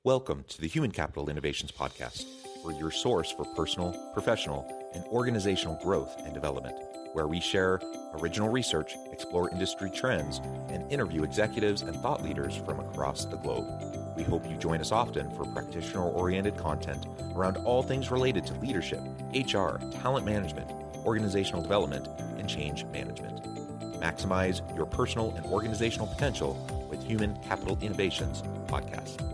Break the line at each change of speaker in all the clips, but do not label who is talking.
Welcome to the Human Capital Innovations Podcast, where your source for personal, professional, and organizational growth and development, where we share original research, explore industry trends, and interview executives and thought leaders from across the globe. We hope you join us often for practitioner-oriented content around all things related to leadership, HR, talent management, organizational development, and change management. Maximize your personal and organizational potential with Human Capital Innovations Podcast.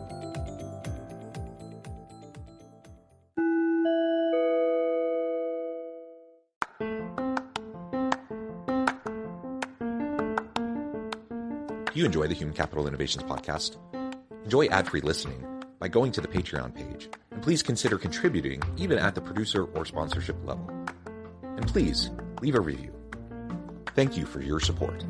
If you enjoy the Human Capital Innovations Podcast, enjoy ad-free listening by going to the Patreon page, and please consider contributing even at the producer or sponsorship level. And please leave a review. Thank you for your support.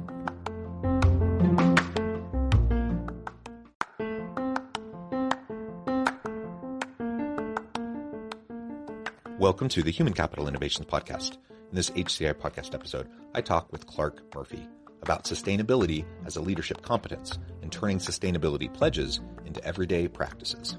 Welcome to the Human Capital Innovations Podcast. In this HCI Podcast episode, I talk with Clark Murphy about sustainability as a leadership competence and turning sustainability pledges into everyday practices.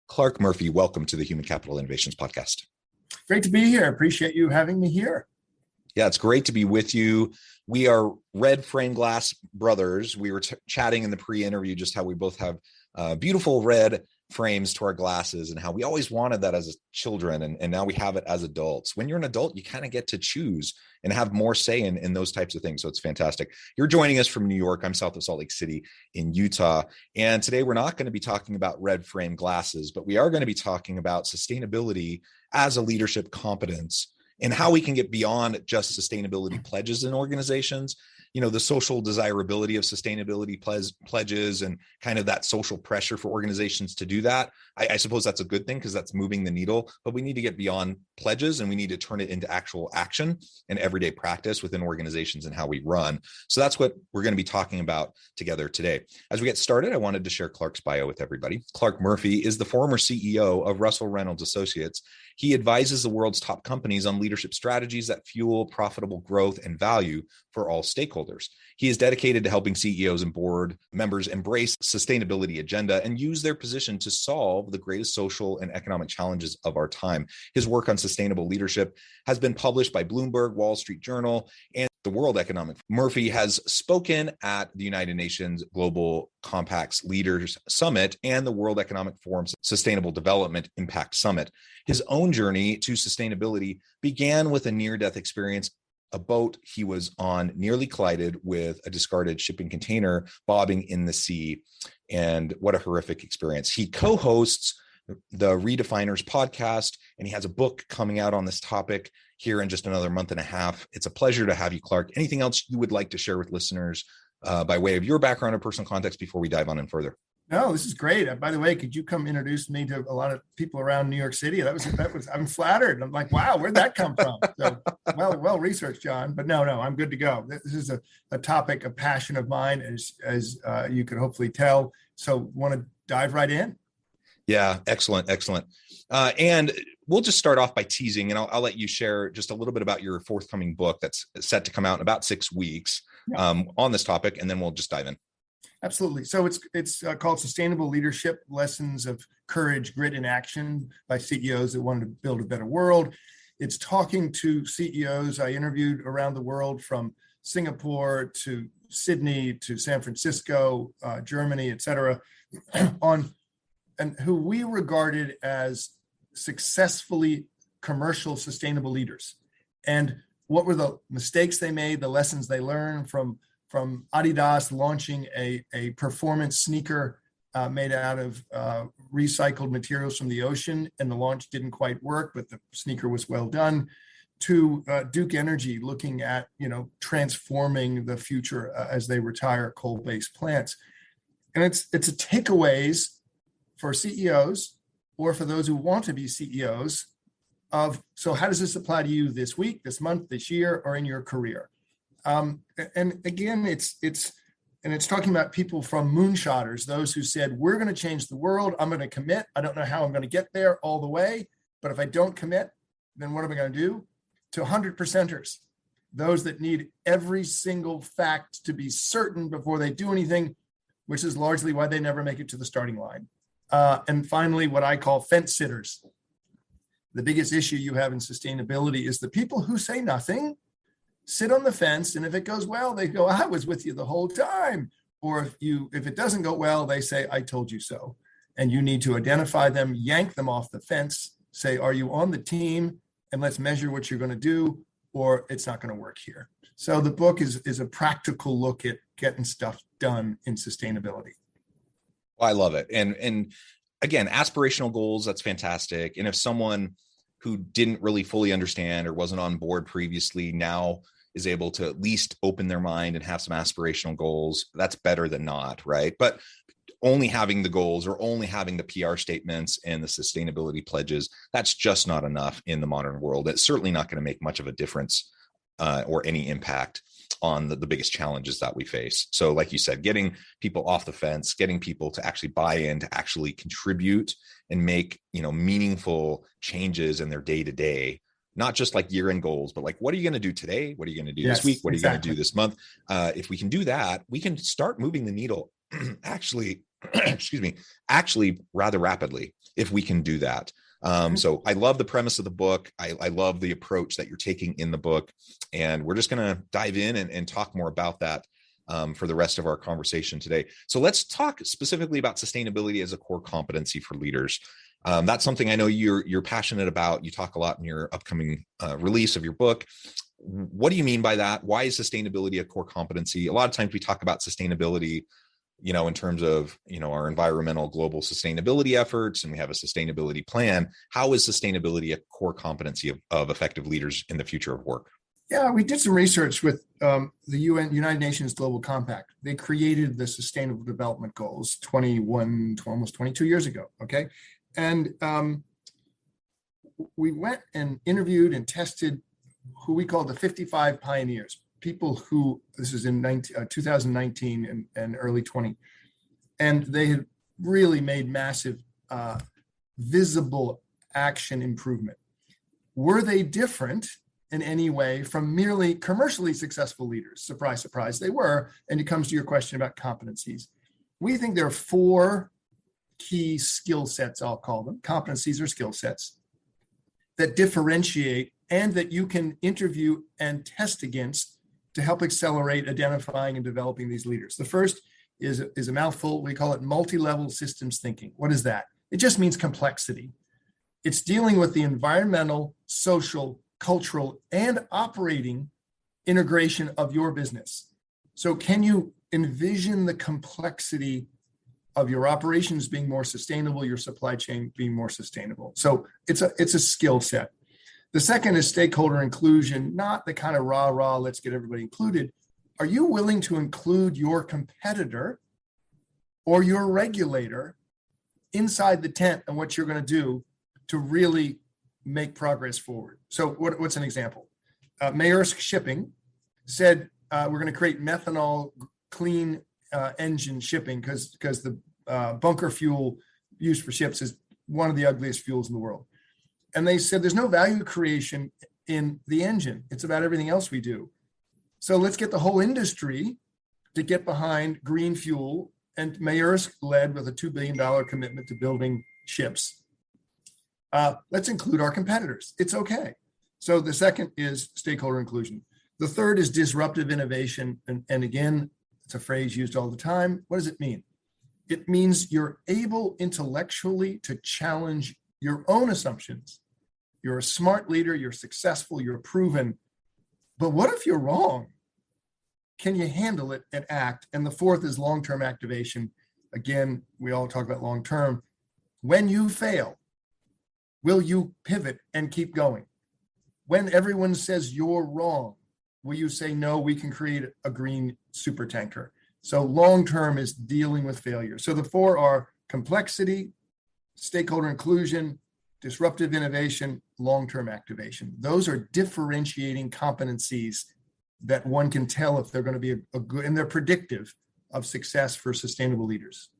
Clark Murphy, welcome to the Human Capital Innovations Podcast.
Great to be here. Appreciate you having me here.
Yeah, it's great to be with you. We are red frame glass brothers. We were chatting in the pre-interview just how we both have beautiful red frames to our glasses and how we always wanted that as children. And now we have it as adults. When you're an adult, you kind of get to choose and have more say in those types of things. So it's fantastic. You're joining us from New York. I'm south of Salt Lake City in Utah. And today we're not going to be talking about red frame glasses, but we are going to be talking about sustainability as a leadership competence and how we can get beyond just sustainability pledges in organizations. You know, the social desirability of sustainability pledges and kind of that social pressure for organizations to do that. I suppose that's a good thing because that's moving the needle, but we need to get beyond pledges and we need to turn it into actual action and everyday practice within organizations and how we run. So that's what we're going to be talking about together today. As we get started, I wanted to share Clark's bio with everybody. Clark Murphy is the former CEO of Russell Reynolds Associates. He advises the world's top companies on leadership strategies that fuel profitable growth and value for all stakeholders. He is dedicated to helping CEOs and board members embrace sustainability agenda and use their position to solve the greatest social and economic challenges of our time. His work on sustainable leadership has been published by Bloomberg, Wall Street Journal, and the World Economic Forum. Murphy has spoken at the United Nations Global Compact's Leaders Summit and the World Economic Forum's Sustainable Development Impact Summit. His own journey to sustainability began with a near-death experience. A boat he was on nearly collided with a discarded shipping container bobbing in the sea. And what a horrific experience. He co-hosts the Redefiners podcast, and he has a book coming out on this topic here in just another month and a half. It's a pleasure to have you, Clark. Anything else you would like to share with listeners by way of your background or personal context before we dive on in further?
No, this is great. By the way, could you come introduce me to a lot of people around New York City? That was. I'm flattered. I'm like, wow, where'd that come from? So, well researched, John. But no, I'm good to go. This is a topic, a passion of mine, as you could hopefully tell. So, want to dive right in?
Yeah, excellent. And we'll just start off by teasing, and I'll let you share just a little bit about your forthcoming book that's set to come out in about 6 weeks on this topic, and then we'll just dive in.
Absolutely. So it's called Sustainable Leadership: Lessons of Courage, Grit, and Action by CEOs that want to build a better world. It's talking to CEOs I interviewed around the world, from Singapore to Sydney to San Francisco, Germany, et cetera, and who we regarded as successfully commercial sustainable leaders. And what were the mistakes they made, the lessons they learned from Adidas launching a performance sneaker made out of recycled materials from the ocean, and the launch didn't quite work, but the sneaker was well done, to Duke Energy looking at transforming the future as they retire coal-based plants. And it's a takeaways for CEOs or for those who want to be CEOs of, so how does this apply to you this week, this month, this year, or in your career? And again, it's And it's talking about people from moonshotters, those who said, we're going to change the world. I'm going to commit. I don't know how I'm going to get there all the way, but if I don't commit, then what am I going to do? To 100%ers, those that need every single fact to be certain before they do anything, which is largely why they never make it to the starting line. And finally, what I call fence sitters. The biggest issue you have in sustainability is the people who say nothing, sit on the fence, and if it goes well, they go, I was with you the whole time. Or if it doesn't go well, they say, I told you so. And you need to identify them, yank them off the fence, say, are you on the team? And let's measure what you're going to do, or it's not going to work here. So the book is a practical look at getting stuff done in sustainability.
I love it. And again, aspirational goals, that's fantastic. And if someone who didn't really fully understand or wasn't on board previously now is able to at least open their mind and have some aspirational goals, that's better than not, right? But only having the goals or only having the PR statements and the sustainability pledges, that's just not enough in the modern world. It's certainly not going to make much of a difference or any impact on the biggest challenges that we face. So like you said, getting people off the fence, getting people to actually buy in, to actually contribute and make, meaningful changes in their day-to-day, not just like year-end goals, but like, what are you going to do today? What are you going to do this week? What are you going to do this month? If we can do that, we can start moving the needle actually rather rapidly if we can do that. So I love the premise of the book. I love the approach that you're taking in the book, and we're just going to dive in and talk more about that for the rest of our conversation today. So let's talk specifically about sustainability as a core competency for leaders. That's something I know you're passionate about. You talk a lot in your upcoming release of your book. What do you mean by that? Why is sustainability a core competency? A lot of times we talk about sustainability in terms of, our environmental global sustainability efforts, and we have a sustainability plan. How is sustainability a core competency of effective leaders in the future of work?
Yeah, we did some research with the United Nations Global Compact. They created the Sustainable Development Goals almost 22 years ago, okay? And we went and interviewed and tested who we call the 55 pioneers. People who, this is in 2019 and early 20, and they had really made massive visible action improvement. Were they different in any way from merely commercially successful leaders? Surprise, surprise, they were. And it comes to your question about competencies. We think there are 4 key skill sets, I'll call them, competencies or skill sets, that differentiate and that you can interview and test against to help accelerate identifying and developing these leaders. The first is a mouthful. We call it multi-level systems thinking. What is that? It just means complexity. It's dealing with the environmental, social, cultural, and operating integration of your business. So can you envision the complexity of your operations being more sustainable, your supply chain being more sustainable? So it's a skill set. The second is stakeholder inclusion, not the kind of rah, let's get everybody included. Are you willing to include your competitor or your regulator inside the tent and what you're going to do to really make progress forward? So what's an example? Maersk Shipping said, we're going to create methanol clean engine shipping because the bunker fuel used for ships is one of the ugliest fuels in the world. And they said there's no value creation in the engine. It's about everything else we do. So let's get the whole industry to get behind green fuel. And Maersk led with a $2 billion commitment to building ships. Let's include our competitors. It's okay. So the second is stakeholder inclusion. The third is disruptive innovation. And again, it's a phrase used all the time. What does it mean? It means you're able intellectually to challenge your own assumptions. You're a smart leader, you're successful, you're proven. But what if you're wrong? Can you handle it and act? And the fourth is long-term activation. Again, we all talk about long-term. When you fail, will you pivot and keep going? When everyone says you're wrong, will you say, no, we can create a green super tanker? So long-term is dealing with failure. So the 4 are complexity, stakeholder inclusion, disruptive innovation, long-term activation. Those are differentiating competencies that one can tell if they're going to be a good, and they're predictive of success for sustainable leaders.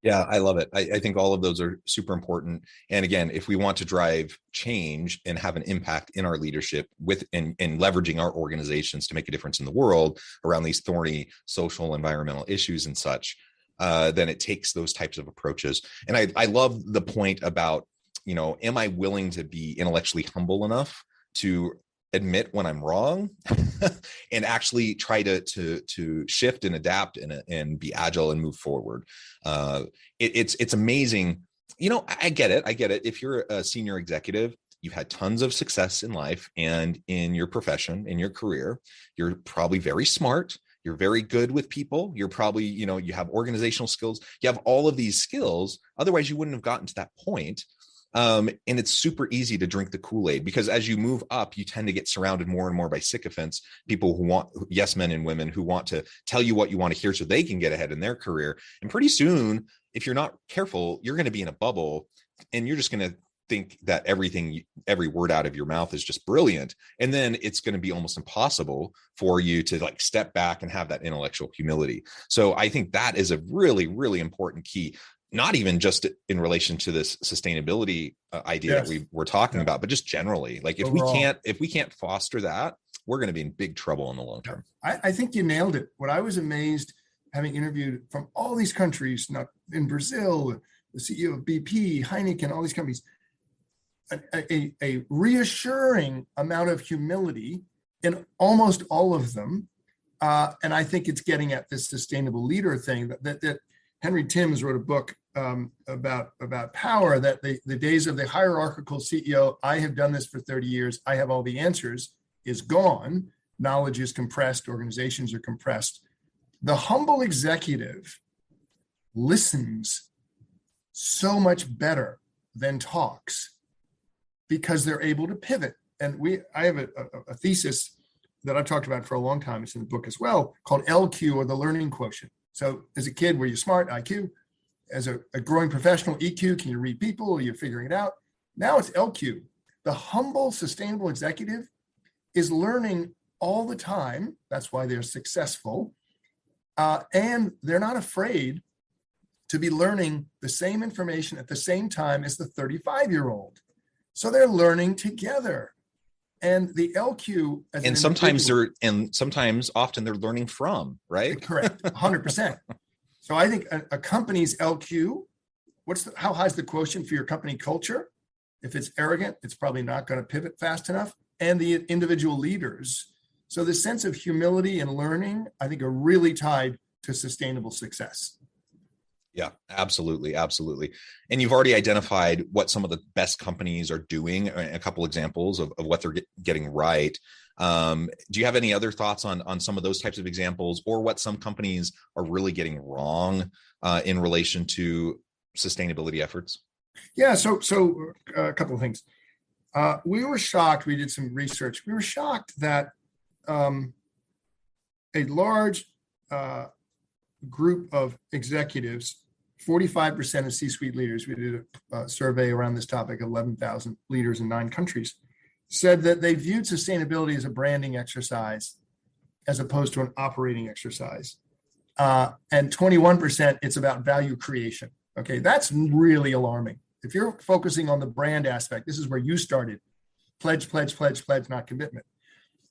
Yeah, I love it. I think all of those are super important. And again, if we want to drive change and have an impact in our leadership with and leveraging our organizations to make a difference in the world around these thorny social, environmental issues and such, then it takes those types of approaches. And I love the point about, am I willing to be intellectually humble enough to admit when I'm wrong and actually try to shift and adapt and be agile and move forward. It's amazing. I get it. If you're a senior executive, you've had tons of success in life and in your profession, in your career, you're probably very smart. You're very good with people. You're probably, you have organizational skills. You have all of these skills. Otherwise, you wouldn't have gotten to that point. And it's super easy to drink the Kool-Aid because as you move up, you tend to get surrounded more and more by sycophants, people who want yes men and women who want to tell you what you want to hear so they can get ahead in their career. And pretty soon, if you're not careful, you're going to be in a bubble and you're just going to think that every word out of your mouth is just brilliant. And then it's going to be almost impossible for you to step back and have that intellectual humility. So I think that is a really, really important key. Not even just in relation to this sustainability idea that we're talking about, but just generally, if we can't foster that, we're going to be in big trouble in the long term.
I think you nailed it. What I was amazed, having interviewed from all these countries, not in Brazil, the CEO of BP, Heineken, all these companies, a reassuring amount of humility in almost all of them. And I think it's getting at this sustainable leader thing that Henry Timms wrote a book about power, that the days of the hierarchical CEO, I have done this for 30 years, I have all the answers, is gone. Knowledge is compressed, organizations are compressed. The humble executive listens so much better than talks because they're able to pivot. And I have a thesis that I've talked about for a long time, it's in the book as well, called LQ, or the learning quotient. So as a kid, were you smart, IQ? As a growing professional, EQ, can you read people? Are you figuring it out? Now it's LQ. The humble, sustainable executive is learning all the time. That's why they're successful. And they're not afraid to be learning the same information at the same time as the 35-year-old. So they're learning together. And the LQ,
often they're learning from, right?
Correct, 100%. So I think a company's LQ, how high is the quotient for your company culture? If it's arrogant, it's probably not going to pivot fast enough. And the individual leaders. So the sense of humility and learning, I think, are really tied to sustainable success.
Yeah, absolutely. Absolutely. And you've already identified what some of the best companies are doing, a couple examples of what they're getting right. Do you have any other thoughts on some of those types of examples, or what some companies are really getting wrong in relation to sustainability efforts?
Yeah, so a couple of things. We were shocked. We did some research. We were shocked that a large group of executives, 45% of C-suite leaders, we did a survey around this topic, 11,000 leaders in 9 countries, said that they viewed sustainability as a branding exercise as opposed to an operating exercise. And 21%, it's about value creation. Okay, that's really alarming. If you're focusing on the brand aspect, this is where you started. Pledge, pledge, pledge, pledge, not commitment.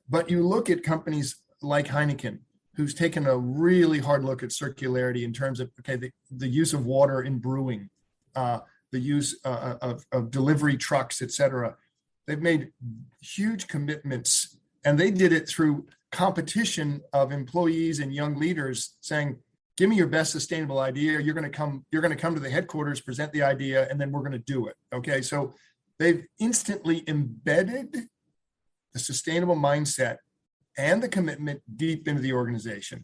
But you look at companies like Heineken, who's taken a really hard look at circularity in terms of, the use of water in brewing, the use of delivery trucks, et cetera. They've made huge commitments, and they did it through competition of employees and young leaders saying, give me your best sustainable idea. You're going to come to the headquarters, present the idea, and then we're going to do it. Okay. So they've instantly embedded the sustainable mindset and the commitment deep into the organization.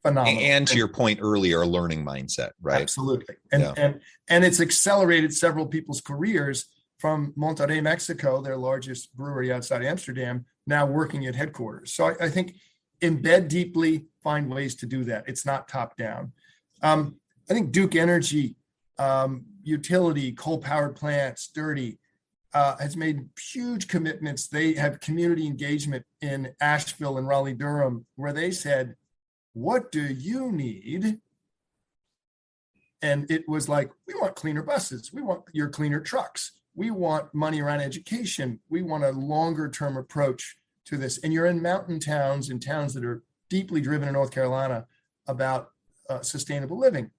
Phenomenal.
And to your point earlier, a learning mindset, right?
Absolutely. And it's accelerated several people's careers, from Monterrey, Mexico, their largest brewery outside Amsterdam, now working at headquarters. So I think embed deeply, find ways to do that. It's not top down. I think Duke Energy utility, coal-powered plants, dirty, has made huge commitments. They have community engagement in Asheville and Raleigh-Durham, where they said, what do you need? And it was like, we want cleaner buses. We want your cleaner trucks. We want money around education. We want a longer term approach to this. And you're in mountain towns and towns that are deeply driven in North Carolina about sustainable living.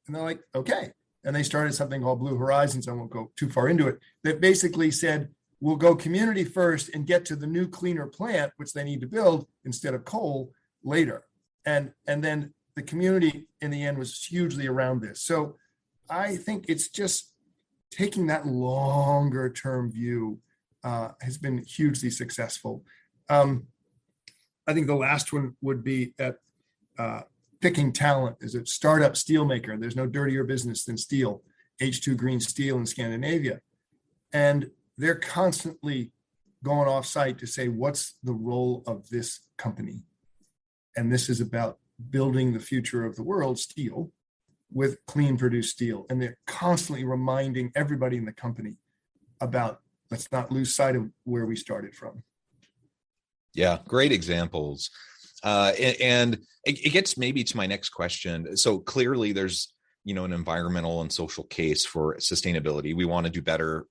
And they're like, okay. And they started something called Blue Horizons. I won't go too far into it. That basically said, we'll go community first and get to the new cleaner plant, which they need to build instead of coal later. And then the community in the end was hugely around this. So I think it's just taking that longer term view has been hugely successful. I think the last one would be at picking talent. As a startup steelmaker, there's no dirtier business than steel, H2 Green Steel in Scandinavia. And they're constantly going off site to say, what's the role of this company? And this is about building the future of the world, steel, with clean produced steel. And they're constantly reminding everybody in the company about, let's not lose sight of where we started from.
Yeah, great examples. And it gets maybe to my next question. So clearly there's, an environmental and social case for sustainability. We want to do better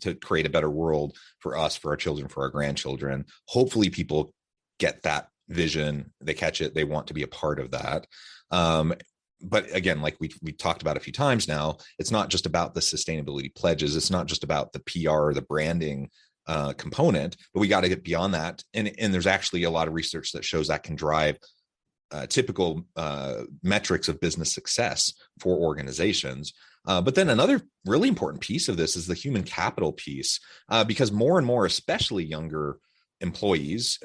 to create a better world for us, for our children, for our grandchildren. Hopefully people get that vision, they catch it, they want to be a part of that. But again, like we talked about a few times now, it's not just about the sustainability pledges. It's not just about the PR, the branding component, but we got to get beyond that. And there's actually a lot of research that shows that can drive typical metrics of business success for organizations. But then another really important piece of this is the human capital piece, because more and more, especially younger employees,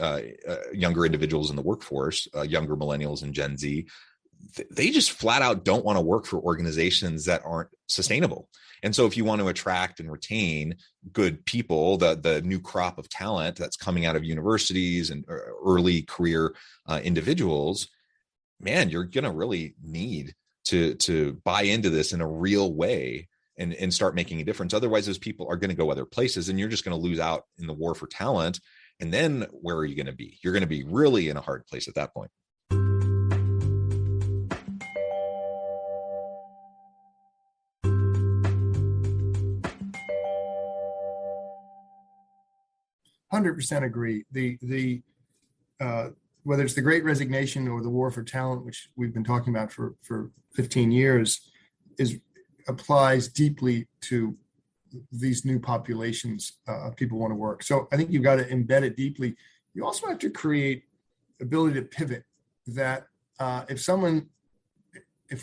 younger individuals in the workforce, younger millennials and Gen Z, they just flat out don't want to work for organizations that aren't sustainable. And so if you want to attract and retain good people, the new crop of talent that's coming out of universities and early career individuals, man, you're going to really need to buy into this in a real way and start making a difference. Otherwise, those people are going to go other places and you're just going to lose out in the war for talent. And then where are you going to be? You're going to be really in a hard place at that point.
%100% agree. Whether it's the Great Resignation or the war for talent, which we've been talking about for 15 years, applies deeply to these new populations of people want to work. So I think you've got to embed it deeply. You also have to create ability to pivot. That if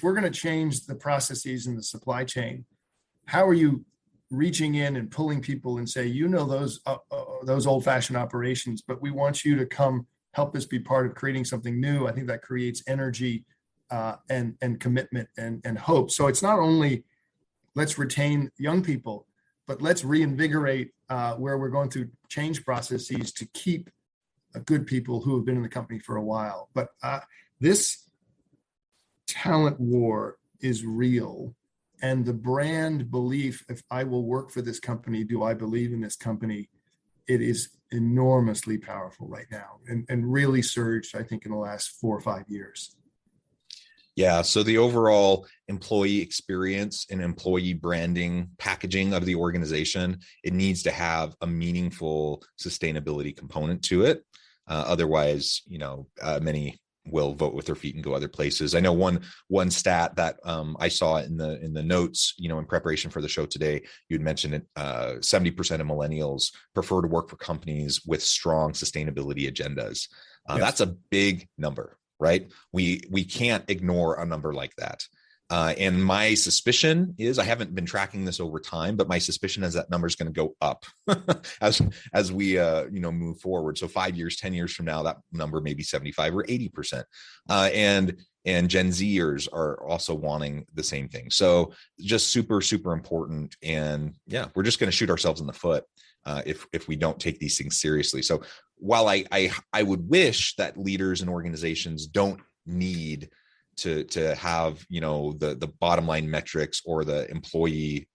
we're going to change the processes in the supply chain, how are you reaching in and pulling people and say, those old-fashioned operations, but we want you to come help us be part of creating something new. I think that creates energy and commitment and hope. So it's not only let's retain young people, but let's reinvigorate where we're going through change processes to keep good people who have been in the company for a while. But this talent war is real. And the brand belief, if I will work for this company, do I believe in this company? It is enormously powerful right now and really surged, I think, in the last 4 or 5 years.
Yeah. So the overall employee experience and employee branding packaging of the organization, it needs to have a meaningful sustainability component to it. Otherwise, many will vote with their feet and go other places. I know one stat that I saw in the notes, in preparation for the show today, you'd mentioned it, 70% of millennials prefer to work for companies with strong sustainability agendas. Yes. That's a big number, right? We can't ignore a number like that. And my suspicion is, I haven't been tracking this over time, but my suspicion is that number is going to go up as we move forward. So 5 years, 10 years from now, that number may be 75 or 80%. And Gen Zers are also wanting the same thing. So just super, super important. And yeah, we're just going to shoot ourselves in the foot if we don't take these things seriously. So while I would wish that leaders and organizations don't need to have, the bottom line metrics or the employee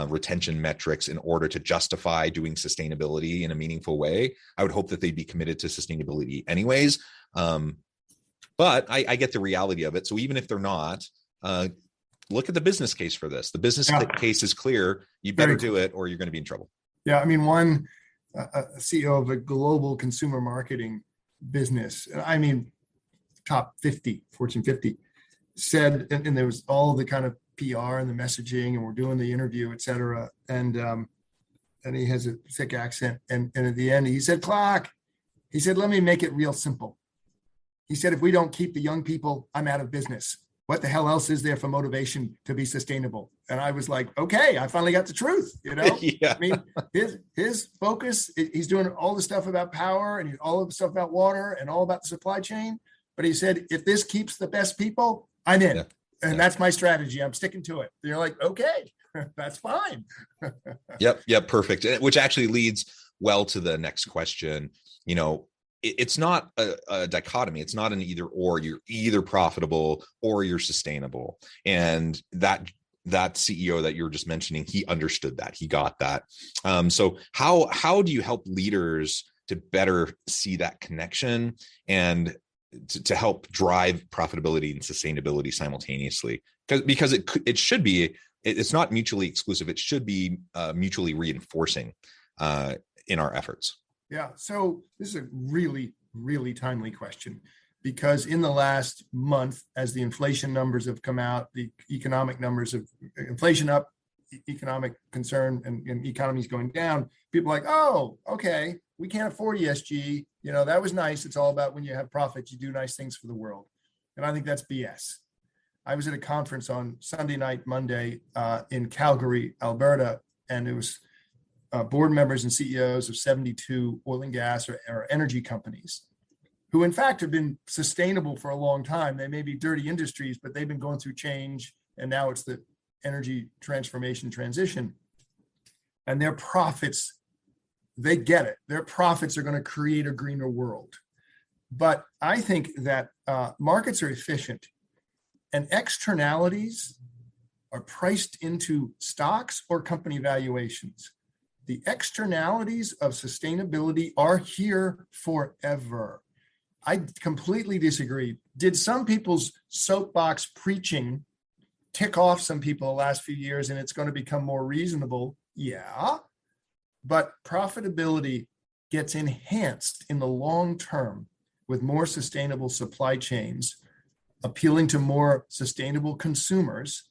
retention metrics in order to justify doing sustainability in a meaningful way. I would hope that they'd be committed to sustainability anyways. But I get the reality of it. So even if they're not, look at the business case for this. The business case is clear. You better do it or you're going to be in trouble.
Yeah. I mean, one CEO of a global consumer marketing business, I mean, top 50, Fortune 50, said, and there was all the kind of PR and the messaging, and we're doing the interview, et cetera. And he has a thick accent. And at the end, he said, Clark, he said, let me make it real simple. He said, if we don't keep the young people, I'm out of business. What the hell else is there for motivation to be sustainable? And I was like, okay, I finally got the truth.
Yeah.
I mean, his focus, he's doing all the stuff about power and all the stuff about water and all about the supply chain. But he said, if this keeps the best people, I'm in. Yeah. And that's my strategy. I'm sticking to it. And you're like, okay, that's fine.
Yep. Perfect. Which actually leads well to the next question. It's not a dichotomy. It's not an either or. You're either profitable or you're sustainable. And that CEO that you were just mentioning, he understood that. He got that. So how do you help leaders to better see that connection and to help drive profitability and sustainability simultaneously? Because it should be, it's not mutually exclusive. It should be mutually reinforcing in our efforts.
Yeah. So this is a really, really timely question, because in the last month, as the inflation numbers have come out, the economic numbers of inflation up, economic concern and economies going down, people are like, oh, okay, we can't afford ESG. That was nice. It's all about when you have profits, you do nice things for the world. And I think that's BS. I was at a conference on Sunday night, Monday in Calgary, Alberta, and it was board members and CEOs of 72 oil and gas or energy companies who in fact have been sustainable for a long time. They may be dirty industries, but they've been going through change. And now it's the energy transformation transition. And their profits, they get it. Their profits are going to create a greener world. But I think that markets are efficient and externalities are priced into stocks or company valuations. The externalities of sustainability are here forever. I completely disagree. Did some people's soapbox preaching tick off some people the last few years and it's going to become more reasonable? Yeah. But profitability gets enhanced in the long term with more sustainable supply chains, appealing to more sustainable consumers,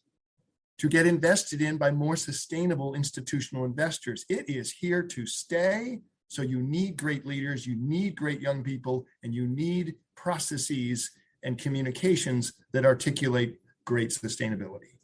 to get invested in by more sustainable institutional investors. It is here to stay. So you need great leaders, you need great young people, and you need processes and communications that articulate great sustainability.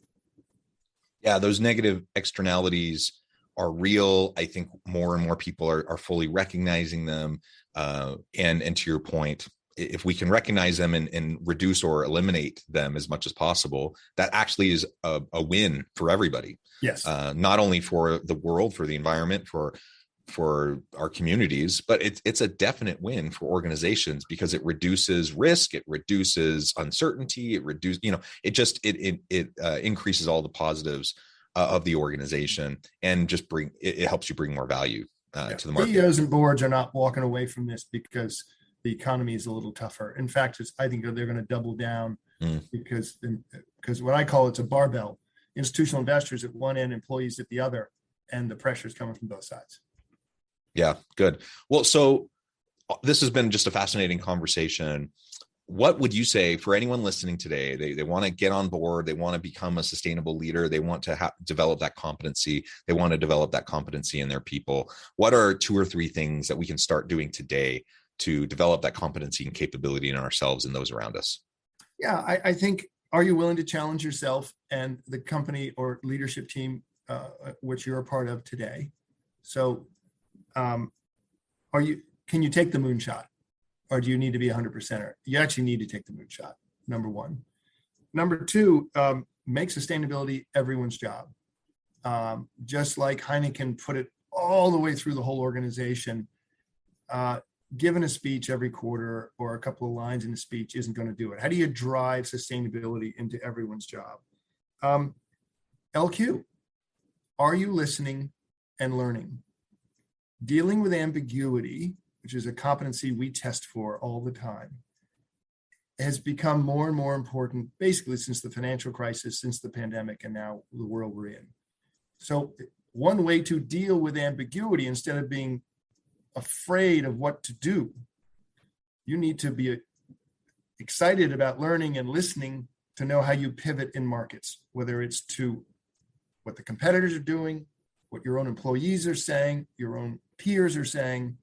Yeah, those negative externalities are real. I think more and more people are fully recognizing them. And to your point, if we can recognize them and reduce or eliminate them as much as possible, that actually is a win for everybody.
Yes.
Not only for the world, for the environment, for our communities, but it's a definite win for organizations because it reduces risk, it reduces uncertainty, it increases all the positives of the organization and just it helps you bring more value to the market.
CEOs and boards are not walking away from this because the economy is a little tougher. In fact, I think they're going to double down because what I call it's a barbell. Institutional investors at one end, employees at the other, and the pressure is coming from both sides.
Yeah, good. Well, so this has been just a fascinating conversation. What would you say for anyone listening today? They want to get on board. They want to become a sustainable leader. They want to develop that competency. They want to develop that competency in their people. What are 2 or 3 things that we can start doing today to develop that competency and capability in ourselves and those around us?
Yeah, I think, are you willing to challenge yourself and the company or leadership team which you're a part of today? So can you take the moonshot, or do you need to be 100%er? You actually need to take the moonshot, number one. Number two, make sustainability everyone's job. Just like Heineken put it all the way through the whole organization. giving a speech every quarter or a couple of lines in a speech isn't going to do it. How do you drive sustainability into everyone's job? LQ, are you listening and learning? Dealing with ambiguity, which is a competency we test for all the time, has become more and more important basically since the financial crisis, since the pandemic, and now the world we're in. So one way to deal with ambiguity, instead of being afraid of what to do, you need to be excited about learning and listening to know how you pivot in markets, whether it's to what the competitors are doing, what your own employees are saying, your own peers are saying.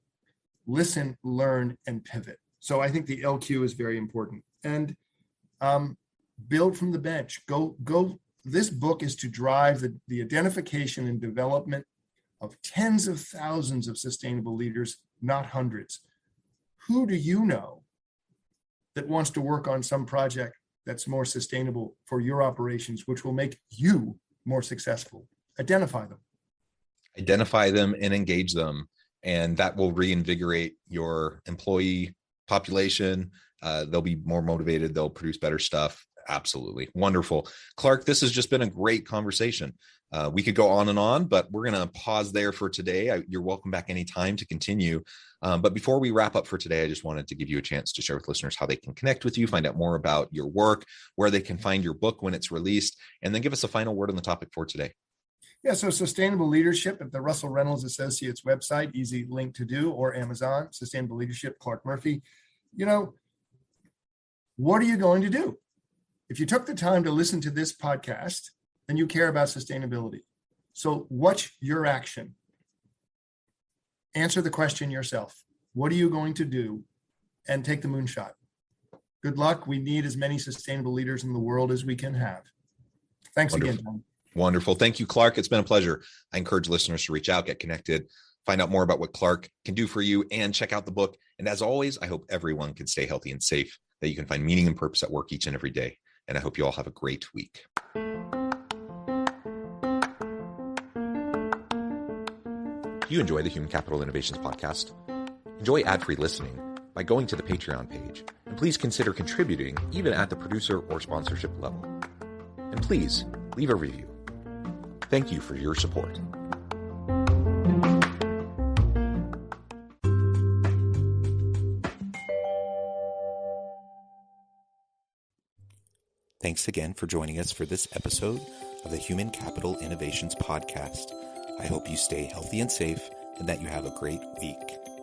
Listen, learn, and pivot. So I think the LQ is very important. And build from the bench. Go. This book is to drive the identification and development of tens of thousands of sustainable leaders, not hundreds. Who do you know that wants to work on some project that's more sustainable for your operations, which will make you more successful? Identify them.
Identify them and engage them. And that will reinvigorate your employee population. They'll be more motivated. They'll produce better stuff. Absolutely. Wonderful. Clark, this has just been a great conversation. We could go on and on, but we're going to pause there for today. You're welcome back anytime to continue. But before we wrap up for today, I just wanted to give you a chance to share with listeners how they can connect with you, find out more about your work, where they can find your book when it's released, and then give us a final word on the topic for today.
Yeah, so sustainable leadership at the Russell Reynolds Associates website, easy link to do, or Amazon, sustainable leadership, Clark Murphy. What are you going to do? If you took the time to listen to this podcast, then you care about sustainability. So what's your action? Answer the question yourself. What are you going to do? And take the moonshot. Good luck. We need as many sustainable leaders in the world as we can have. Thanks again, John.
Wonderful. Thank you, Clark. It's been a pleasure. I encourage listeners to reach out, get connected, find out more about what Clark can do for you, and check out the book. And as always, I hope everyone can stay healthy and safe, that you can find meaning and purpose at work each and every day. And I hope you all have a great week. Do you enjoy the Human Capital Innovations podcast? Enjoy ad-free listening by going to the Patreon page. And please consider contributing even at the producer or sponsorship level. And please leave a review. Thank you for your support. Thanks again for joining us for this episode of the Human Capital Innovations Podcast. I hope you stay healthy and safe and that you have a great week.